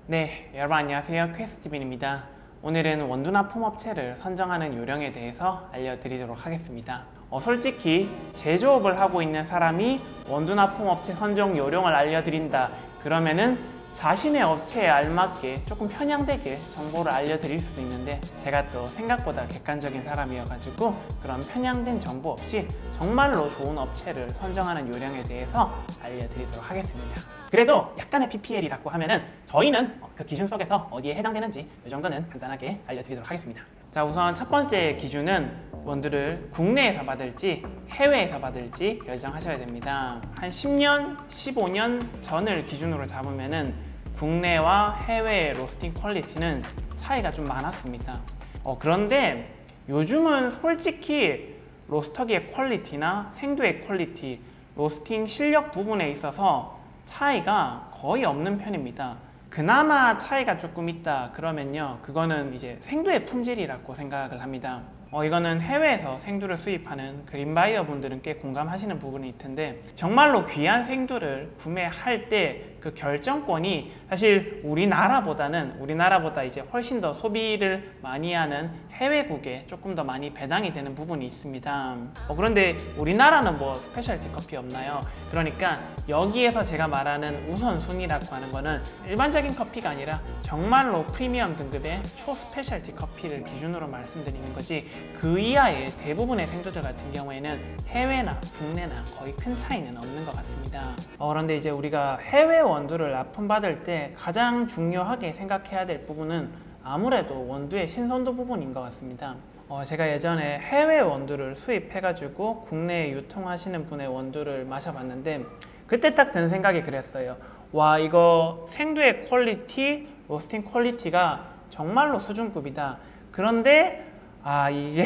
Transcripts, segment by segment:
네, 여러분 안녕하세요. 퀘스티빈입니다. 오늘은 원두 납품업체를 선정하는 요령에 대해서 알려드리도록 하겠습니다. 솔직히 제조업을 하고 있는 사람이 원두 납품업체 선정 요령을 알려드린다 그러면은 자신의 업체에 알맞게 조금 편향되게 정보를 알려드릴 수도 있는데, 제가 또 생각보다 객관적인 사람이어가지고 그런 편향된 정보 없이 정말로 좋은 업체를 선정하는 요령에 대해서 알려드리도록 하겠습니다. 그래도 약간의 PPL이라고 하면은 저희는 그 기준 속에서 어디에 해당되는지 이 정도는 간단하게 알려드리도록 하겠습니다. 자, 우선 첫 번째 기준은 원두를 국내에서 받을지 해외에서 받을지 결정하셔야 됩니다. 한 10년, 15년 전을 기준으로 잡으면은 국내와 해외의 로스팅 퀄리티는 차이가 좀 많았습니다. 그런데 요즘은 솔직히 로스터기의 퀄리티나 생두의 퀄리티, 로스팅 실력 부분에 있어서 차이가 거의 없는 편입니다. 그나마 차이가 조금 있다 그러면요, 그거는 이제 생두의 품질이라고 생각을 합니다. 이거는 해외에서 생두를 수입하는 그린바이어 분들은 꽤 공감하시는 부분이 있을 텐데, 정말로 귀한 생두를 구매할 때 그 결정권이 사실 우리나라보다 이제 훨씬 더 소비를 많이 하는 해외국에 조금 더 많이 배당이 되는 부분이 있습니다. 그런데 우리나라는 뭐 스페셜티 커피 없나요? 그러니까 여기에서 제가 말하는 우선순위라고 하는 거는 일반적인 커피가 아니라 정말로 프리미엄 등급의 초스페셜티 커피를 기준으로 말씀드리는 거지, 그 이하의 대부분의 생두들 같은 경우에는 해외나 국내나 거의 큰 차이는 없는 것 같습니다. 그런데 이제 우리가 해외 원두를 납품받을 때 가장 중요하게 생각해야 될 부분은 아무래도 원두의 신선도 부분인 것 같습니다. 제가 예전에 해외 원두를 수입해가지고 국내에 유통하시는 분의 원두를 마셔봤는데, 그때 딱 든 생각이 그랬어요. 와, 이거 생두의 퀄리티, 로스팅 퀄리티가 정말로 수준급이다. 그런데 이게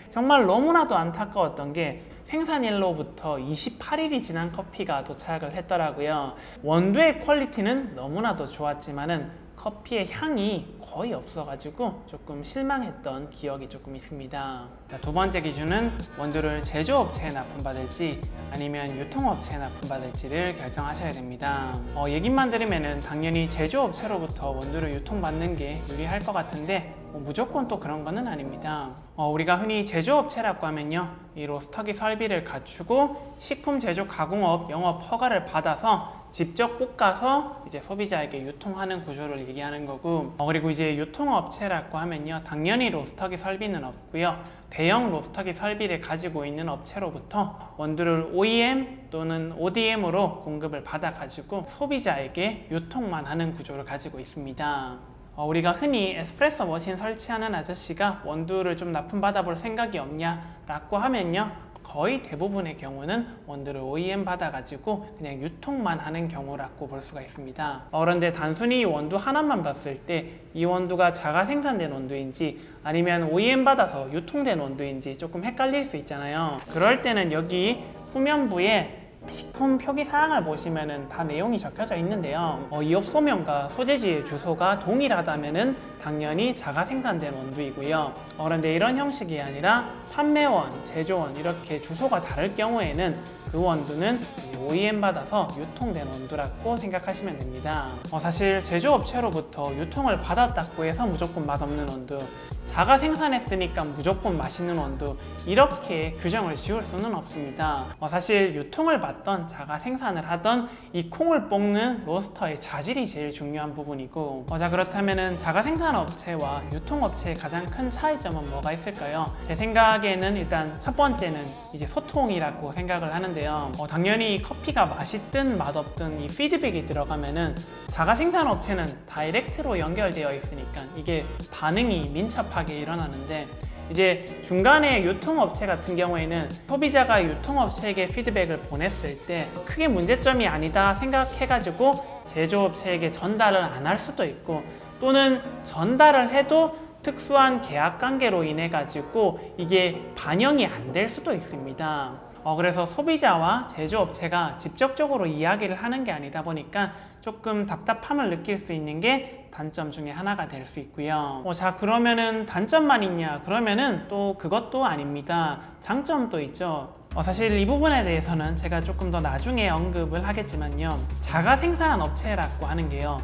정말 너무나도 안타까웠던 게 생산일로부터 28일이 지난 커피가 도착을 했더라고요. 원두의 퀄리티는 너무나도 좋았지만은 커피의 향이 거의 없어가지고 조금 실망했던 기억이 조금 있습니다. 두 번째 기준은 원두를 제조업체에 납품받을지 아니면 유통업체에 납품받을지를 결정하셔야 됩니다. 얘기만 들으면은 당연히 제조업체로부터 원두를 유통받는 게 유리할 것 같은데 무조건 또 그런 거는 아닙니다. 우리가 흔히 제조업체라고 하면요, 이 로스터기 설비를 갖추고 식품 제조 가공업 영업 허가를 받아서 직접 볶아서 이제 소비자에게 유통하는 구조를 얘기하는 거고, 그리고 이제 유통업체라고 하면요, 당연히 로스터기 설비는 없고요, 대형 로스터기 설비를 가지고 있는 업체로부터 원두를 OEM 또는 ODM으로 공급을 받아 가지고 소비자에게 유통만 하는 구조를 가지고 있습니다. 우리가 흔히 에스프레소 머신 설치하는 아저씨가 원두를 좀 납품받아 볼 생각이 없냐 라고 하면요, 거의 대부분의 경우는 원두를 OEM 받아가지고 그냥 유통만 하는 경우라고 볼 수가 있습니다. 그런데 단순히 원두 하나만 봤을 때 이 원두가 자가 생산된 원두인지 아니면 OEM 받아서 유통된 원두인지 조금 헷갈릴 수 있잖아요. 그럴 때는 여기 후면부에 식품 표기사항을 보시면은 다 내용이 적혀져 있는데요, 이업 소명과 소재지의 주소가 동일하다면은 당연히 자가 생산된 원두이고요. 그런데 이런 형식이 아니라 판매원, 제조원 이렇게 주소가 다를 경우에는 그 원두는 OEM 받아서 유통된 원두라고 생각하시면 됩니다. 사실 제조업체로부터 유통을 받았다고 해서 무조건 맛없는 원두, 자가 생산했으니까 무조건 맛있는 원두, 이렇게 규정을 지을 수는 없습니다. 사실 유통을 받던 자가 생산을 하던 이 콩을 볶는 로스터의 자질이 제일 중요한 부분이고, 자, 그렇다면은 자가 생산 업체와 유통업체의 가장 큰 차이점은 뭐가 있을까요? 제 생각에는 일단 첫 번째는 이제 소통이라고 생각을 하는데요, 당연히 커피가 맛있든 맛없든 이 피드백이 들어가면은 자가 생산 업체는 다이렉트로 연결되어 있으니까 이게 반응이 민첩하게 일어나는데, 이제 중간에 유통업체 같은 경우에는 소비자가 유통업체에게 피드백을 보냈을 때 크게 문제점이 아니다 생각해가지고 제조업체에게 전달을 안 할 수도 있고, 또는 전달을 해도 특수한 계약 관계로 인해 가지고 이게 반영이 안 될 수도 있습니다. 그래서 소비자와 제조업체가 직접적으로 이야기를 하는 게 아니다 보니까 조금 답답함을 느낄 수 있는 게 단점 중에 하나가 될 수 있고요. 자, 그러면은 단점만 있냐? 그러면은 또 그것도 아닙니다. 장점도 있죠. 사실 이 부분에 대해서는 제가 조금 더 나중에 언급을 하겠지만요, 자가 생산 업체라고 하는 게요,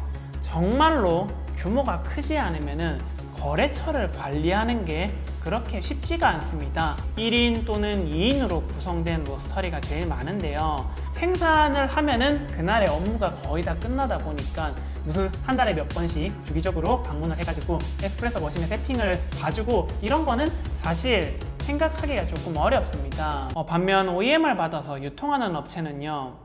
정말로 규모가 크지 않으면은 거래처를 관리하는 게 그렇게 쉽지가 않습니다. 1인 또는 2인으로 구성된 로스터리가 제일 많은데요. 생산을 하면은 그날의 업무가 거의 다 끝나다 보니까 무슨 한 달에 몇 번씩 주기적으로 방문을 해가지고 에스프레소 머신에 세팅을 봐주고 이런 거는 사실 생각하기가 조금 어렵습니다. 반면 OEM을 받아서 유통하는 업체는요,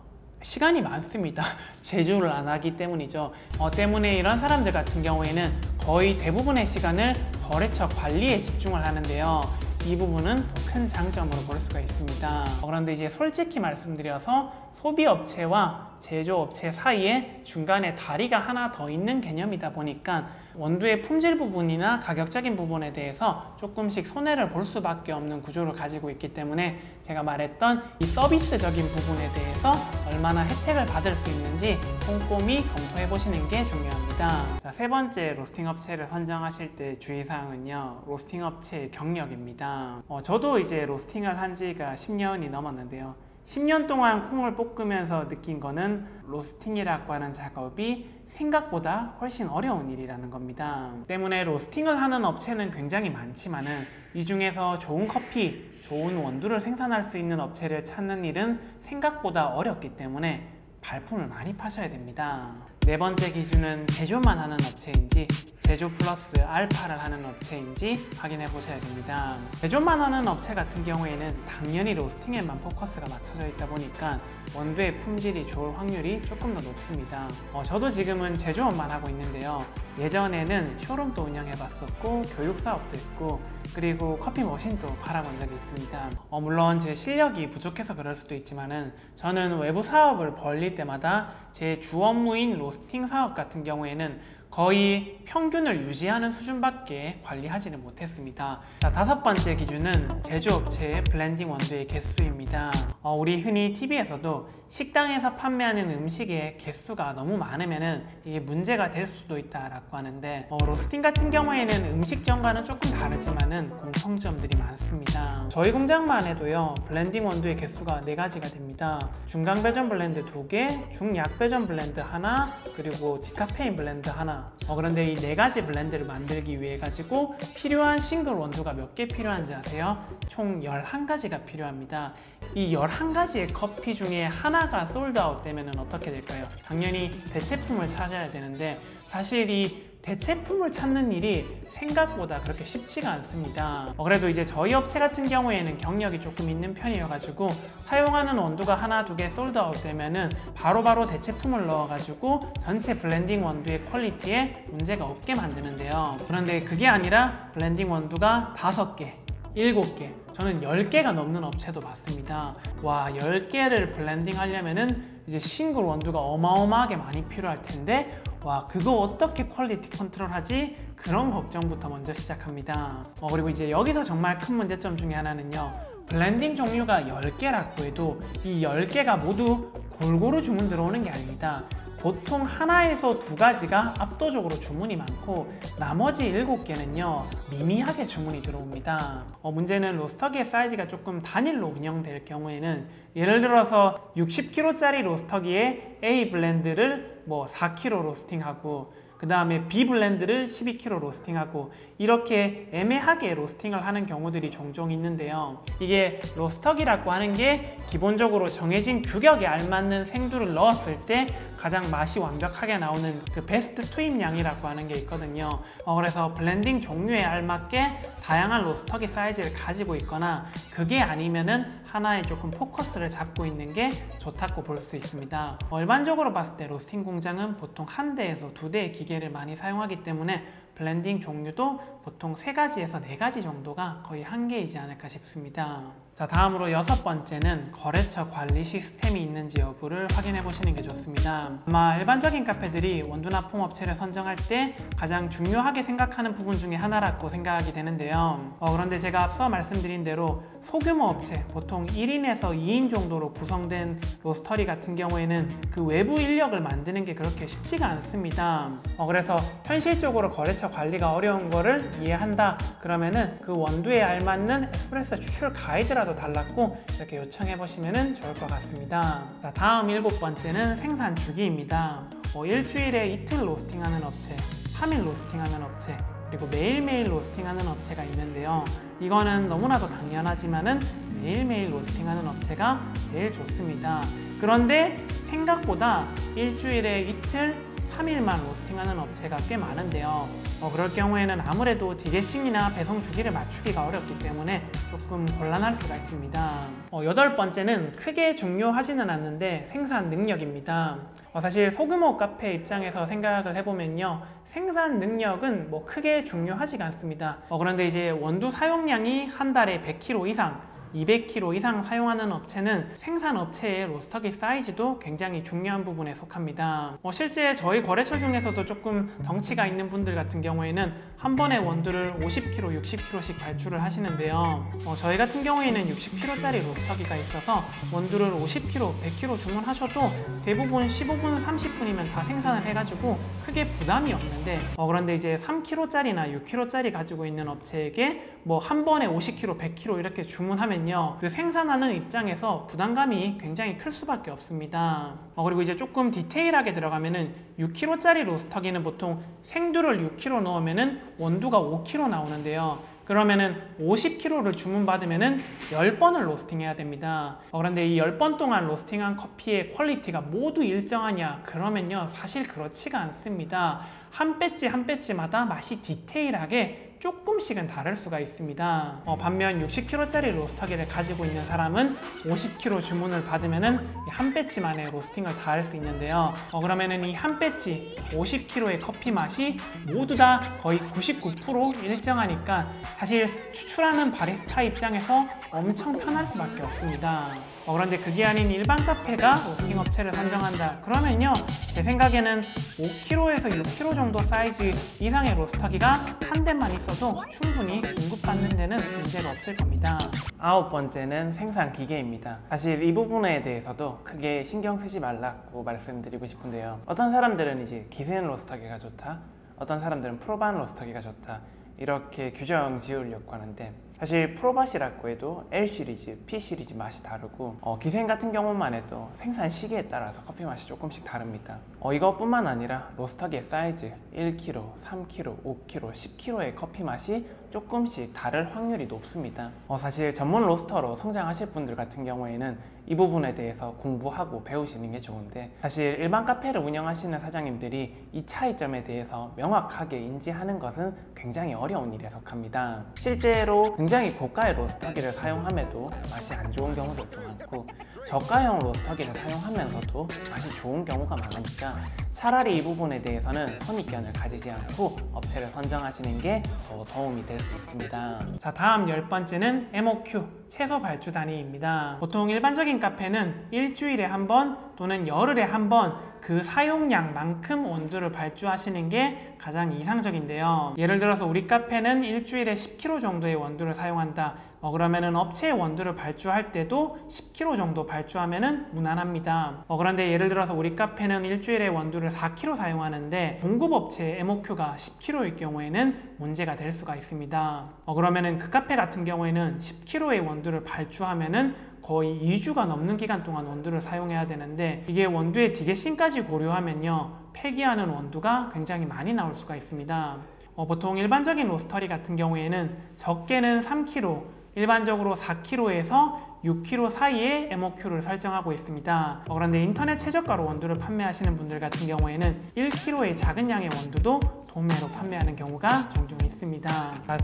시간이 많습니다. 제조를 안 하기 때문이죠. 때문에 이런 사람들 같은 경우에는 거의 대부분의 시간을 거래처 관리에 집중을 하는데요. 이 부분은 더 큰 장점으로 볼 수가 있습니다. 그런데 이제 솔직히 말씀드려서 소비업체와 제조업체 사이에 중간에 다리가 하나 더 있는 개념이다 보니까 원두의 품질 부분이나 가격적인 부분에 대해서 조금씩 손해를 볼 수밖에 없는 구조를 가지고 있기 때문에 제가 말했던 이 서비스적인 부분에 대해서 얼마나 혜택을 받을 수 있는지 꼼꼼히 검토해 보시는 게 중요합니다. 자, 세 번째 로스팅 업체를 선정하실 때 주의사항은요, 로스팅 업체의 경력입니다. 저도 이제 로스팅을 한 지가 10년이 넘었는데요. 10년 동안 콩을 볶으면서 느낀 거는 로스팅이라고 하는 작업이 생각보다 훨씬 어려운 일이라는 겁니다. 때문에 로스팅을 하는 업체는 굉장히 많지만은 이 중에서 좋은 커피, 좋은 원두를 생산할 수 있는 업체를 찾는 일은 생각보다 어렵기 때문에 발품을 많이 파셔야 됩니다. 네 번째 기준은 제조만 하는 업체인지 제조 플러스 알파를 하는 업체인지 확인해 보셔야 됩니다. 제조만 하는 업체 같은 경우에는 당연히 로스팅에만 포커스가 맞춰져 있다 보니까 원두의 품질이 좋을 확률이 조금 더 높습니다. 저도 지금은 제조업만 하고 있는데요. 예전에는 쇼룸도 운영해 봤었고 교육 사업도 했고 그리고 커피 머신도 팔아본 적이 있습니다. 물론 제 실력이 부족해서 그럴 수도 있지만은 저는 외부 사업을 벌릴 때마다 제 주 업무인 로스팅 사업 같은 경우에는 거의 평균을 유지하는 수준밖에 관리하지는 못했습니다. 자, 다섯 번째 기준은 제조업체의 블렌딩 원두의 개수입니다. 우리 흔히 TV에서도 식당에서 판매하는 음식의 개수가 너무 많으면 이게 문제가 될 수도 있다라고 하는데 로스팅 같은 경우에는 음식점과는 조금 다르지만은 공통점들이 많습니다. 저희 공장만 해도요, 블렌딩 원두의 개수가 4가지가 됩니다. 중강 배전 블렌드 2개, 중약 배전 블렌드 하나, 그리고 디카페인 블렌드 하나. 그런데 이 4가지 블렌드를 만들기 위해 가지고 필요한 싱글 원두가 몇 개 필요한지 아세요? 총 11가지가 필요합니다. 이 11가지의 커피 중에 하나가 솔드아웃 되면 어떻게 될까요? 당연히 대체품을 찾아야 되는데 사실 이 대체품을 찾는 일이 생각보다 그렇게 쉽지가 않습니다. 그래도 이제 저희 업체 같은 경우에는 경력이 조금 있는 편이어가지고 사용하는 원두가 하나, 2개 솔드아웃 되면은 바로바로 대체품을 넣어가지고 전체 블렌딩 원두의 퀄리티에 문제가 없게 만드는데요. 그런데 그게 아니라 블렌딩 원두가 5개, 7개, 저는 10개가 넘는 업체도 봤습니다. 와, 10개를 블렌딩 하려면은 이제 싱글 원두가 어마어마하게 많이 필요할 텐데 와, 그거 어떻게 퀄리티 컨트롤하지? 그런 걱정부터 먼저 시작합니다. 그리고 이제 여기서 정말 큰 문제점 중에 하나는요, 블렌딩 종류가 10개라고 해도 이 10개가 모두 골고루 주문 들어오는 게 아닙니다. 보통 하나에서 2가지가 압도적으로 주문이 많고 나머지 7개는요 미미하게 주문이 들어옵니다. 문제는 로스터기의 사이즈가 조금 단일로 운영될 경우에는 예를 들어서 60kg짜리 로스터기에 A 블렌드를 뭐 4kg 로스팅하고 그 다음에 B 블렌드를 12kg 로스팅하고 이렇게 애매하게 로스팅을 하는 경우들이 종종 있는데요. 이게 로스터기라고 하는 게 기본적으로 정해진 규격에 알맞는 생두를 넣었을 때 가장 맛이 완벽하게 나오는 그 베스트 투입량이라고 하는 게 있거든요. 그래서 블렌딩 종류에 알맞게 다양한 로스터기 사이즈를 가지고 있거나 그게 아니면은 하나에 조금 포커스를 잡고 있는 게 좋다고 볼 수 있습니다. 일반적으로 봤을 때 로스팅 공장은 보통 1대에서 2대의 기계를 많이 사용하기 때문에 블렌딩 종류도 보통 3가지에서 4가지 정도가 거의 한계이지 않을까 싶습니다. 자, 다음으로 6번째는 거래처 관리 시스템이 있는지 여부를 확인해 보시는 게 좋습니다. 아마 일반적인 카페들이 원두나 폼업체를 선정할 때 가장 중요하게 생각하는 부분 중에 하나라고 생각이 되는데요. 그런데 제가 앞서 말씀드린 대로 소규모 업체, 보통 1인에서 2인 정도로 구성된 로스터리 같은 경우에는 그 외부 인력을 만드는 게 그렇게 쉽지가 않습니다. 그래서 현실적으로 거래처 거래처 관리가 어려운 거를 이해한다 그러면은 그 원두에 알맞는 에스프레소 추출 가이드라도 달랐고 이렇게 요청해 보시면 좋을 것 같습니다. 자, 다음 7번째는 생산 주기입니다. 일주일에 이틀 로스팅하는 업체, 3일 로스팅하는 업체, 그리고 매일매일 로스팅하는 업체가 있는데요. 이거는 너무나도 당연하지만은 매일매일 로스팅하는 업체가 제일 좋습니다. 그런데 생각보다 일주일에 이틀, 3일만 로스팅하는 업체가 꽤 많은데요. 그럴 경우에는 아무래도 디게싱이나 배송 주기를 맞추기가 어렵기 때문에 조금 곤란할 수가 있습니다. 8번째는 크게 중요하지는 않는데 생산 능력입니다. 사실 소규모 카페 입장에서 생각을 해보면요. 생산 능력은 크게 중요하지가 않습니다. 그런데 이제 원두 사용량이 한 달에 100kg 이상, 200kg 이상 사용하는 업체는 생산 업체의 로스터기 사이즈도 굉장히 중요한 부분에 속합니다. 실제 저희 거래처 중에서도 조금 덩치가 있는 분들 같은 경우에는 한 번에 원두를 50kg, 60kg씩 발주를 하시는데요. 저희 같은 경우에는 60kg짜리 로스터기가 있어서 원두를 50kg, 100kg 주문하셔도 대부분 15분, 30분이면 다 생산을 해가지고 크게 부담이 없는데 그런데 이제 3kg짜리나 6kg짜리 가지고 있는 업체에게 한 번에 50kg, 100kg 이렇게 주문하면 그 생산하는 입장에서 부담감이 굉장히 클 수밖에 없습니다. 그리고 이제 조금 디테일하게 들어가면은 6kg짜리 로스터기는 보통 생두를 6kg 넣으면은 원두가 5kg 나오는데요. 그러면은 50kg를 주문받으면은 10번을 로스팅해야 됩니다. 그런데 이 10번 동안 로스팅한 커피의 퀄리티가 모두 일정하냐? 그러면요, 사실 그렇지가 않습니다. 한 배지 한 배지마다 맛이 디테일하게 조금씩은 다를 수가 있습니다. 반면 60kg짜리 로스터기를 가지고 있는 사람은 50kg 주문을 받으면은 한 배지만에 로스팅을 다 할 수 있는데요. 그러면은 이 한 배지 50kg의 커피 맛이 모두 다 거의 99% 일정하니까 사실 추출하는 바리스타 입장에서 엄청 편할 수밖에 없습니다. 그런데 그게 아닌 일반 카페가 로스팅 업체를 선정한다 그러면요, 제 생각에는 5kg에서 6kg 정도 사이즈 이상의 로스터기가 한 대만 있어도 충분히 공급받는 데는 문제가 없을 겁니다. 9번째는 생산 기계입니다. 사실 이 부분에 대해서도 크게 신경 쓰지 말라고 말씀드리고 싶은데요. 어떤 사람들은 이제 기센 로스터기가 좋다, 어떤 사람들은 프로반 로스터기가 좋다 이렇게 규정 지으려고 하는데, 사실 프로밭이라고 해도 L 시리즈, P 시리즈 맛이 다르고 기생 같은 경우만 해도 생산 시기에 따라서 커피 맛이 조금씩 다릅니다. 이것뿐만 아니라 로스터기의 사이즈 1kg, 3kg, 5kg, 10kg의 커피 맛이 조금씩 다를 확률이 높습니다. 사실 전문 로스터로 성장하실 분들 같은 경우에는 이 부분에 대해서 공부하고 배우시는 게 좋은데, 사실 일반 카페를 운영하시는 사장님들이 이 차이점에 대해서 명확하게 인지하는 것은 굉장히 어려운 일에 속합니다. 실제로 굉장히 고가의 로스터기를 사용함에도 맛이 안 좋은 경우도 많고, 저가형 로스터기를 사용하면서도 맛이 좋은 경우가 많으니까 차라리 이 부분에 대해서는 선입견을 가지지 않고 업체를 선정하시는 게 더 도움이 될 수 있습니다. 자, 다음 10번째는 MOQ, 채소 발주 단위입니다. 보통 일반적인 카페는 일주일에 한 번 또는 열흘에 한 번 그 사용량만큼 원두를 발주하시는 게 가장 이상적인데요. 예를 들어서 우리 카페는 일주일에 10kg 정도의 원두를 사용한다. 그러면은 업체의 원두를 발주할 때도 10kg 정도 발주하면은 무난합니다. 그런데 예를 들어서 우리 카페는 일주일에 원두를 4kg 사용하는데 공급업체의 MOQ가 10kg일 경우에는 문제가 될 수가 있습니다. 그러면은 그 카페 같은 경우에는 10kg의 원두를 발주하면은 거의 2주가 넘는 기간 동안 원두를 사용해야 되는데, 이게 원두의 디게싱까지 고려하면요, 폐기하는 원두가 굉장히 많이 나올 수가 있습니다. 보통 일반적인 로스터리 같은 경우에는 적게는 3kg, 일반적으로 4kg에서 6kg 사이에 MOQ를 설정하고 있습니다. 그런데 인터넷 최저가로 원두를 판매하시는 분들 같은 경우에는 1kg의 작은 양의 원두도 도매로 판매하는 경우가 종종 있습니다.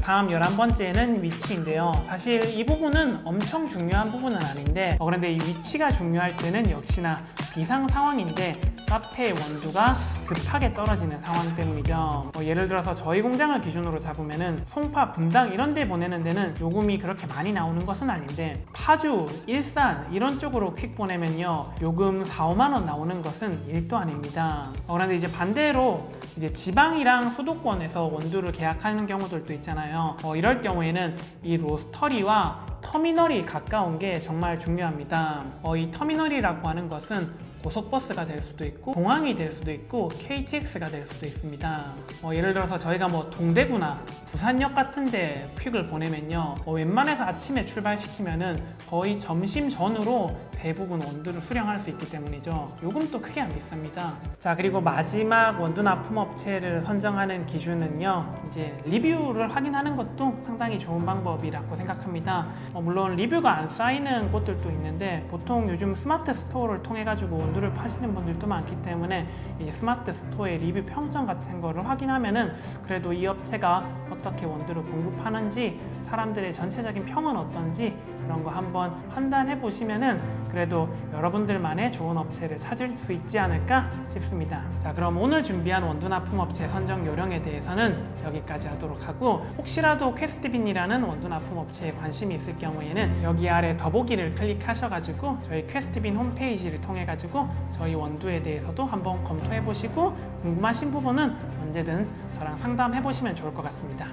다음 11번째는 위치인데요. 사실 이 부분은 엄청 중요한 부분은 아닌데, 그런데 이 위치가 중요할 때는 역시나 비상 상황인데 카페의 원두가 급하게 떨어지는 상황 때문이죠. 예를 들어서 저희 공장을 기준으로 잡으면은 송파, 분당 이런 데 보내는 데는 요금이 그렇게 많이 나오는 것은 아닌데, 파주, 일산 이런 쪽으로 퀵 보내면요, 요금 4, 5만 원 나오는 것은 일도 아닙니다. 그런데 이제 반대로 이제 지방이랑 수도권에서 원두를 계약하는 경우들도 있잖아요. 이럴 경우에는 이 로스터리와 터미널이 가까운 게 정말 중요합니다. 이 터미널이라고 하는 것은 고속버스가 될 수도 있고 공항이 될 수도 있고 KTX가 될 수도 있습니다. 예를 들어서 저희가 동대구나 부산역 같은데 퀵을 보내면요, 웬만해서 아침에 출발시키면은 거의 점심 전후로 대부분 원두를 수령할 수 있기 때문이죠. 요금도 크게 안 비쌉니다. 자, 그리고 마지막 원두 납품업체를 선정하는 기준은요, 이제 리뷰를 확인하는 것도 상당히 좋은 방법이라고 생각합니다. 물론 리뷰가 안 쌓이는 곳들도 있는데 보통 요즘 스마트 스토어를 통해 가지고 원두를 파시는 분들도 많기 때문에 이 스마트 스토어의 리뷰 평점 같은 거를 확인하면은 그래도 이 업체가 어떻게 원두를 공급하는지, 사람들의 전체적인 평은 어떤지 그런 거 한번 판단해 보시면은 그래도 여러분들만의 좋은 업체를 찾을 수 있지 않을까 싶습니다. 자, 그럼 오늘 준비한 원두 납품업체 선정 요령에 대해서는 여기까지 하도록 하고, 혹시라도 퀘스트빈이라는 원두 납품업체에 관심이 있을 경우에는 여기 아래 더보기를 클릭하셔가지고 저희 퀘스트빈 홈페이지를 통해 가지고 저희 원두에 대해서도 한번 검토해 보시고 궁금하신 부분은 언제든 저랑 상담해 보시면 좋을 것 같습니다.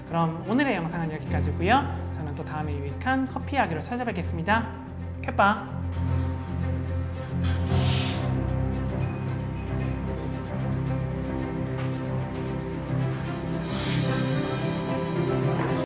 그럼 오늘의 영상은 여기까지고요. 저는 또 다음에 유익한 커피 이야기로 찾아뵙겠습니다. 캣바!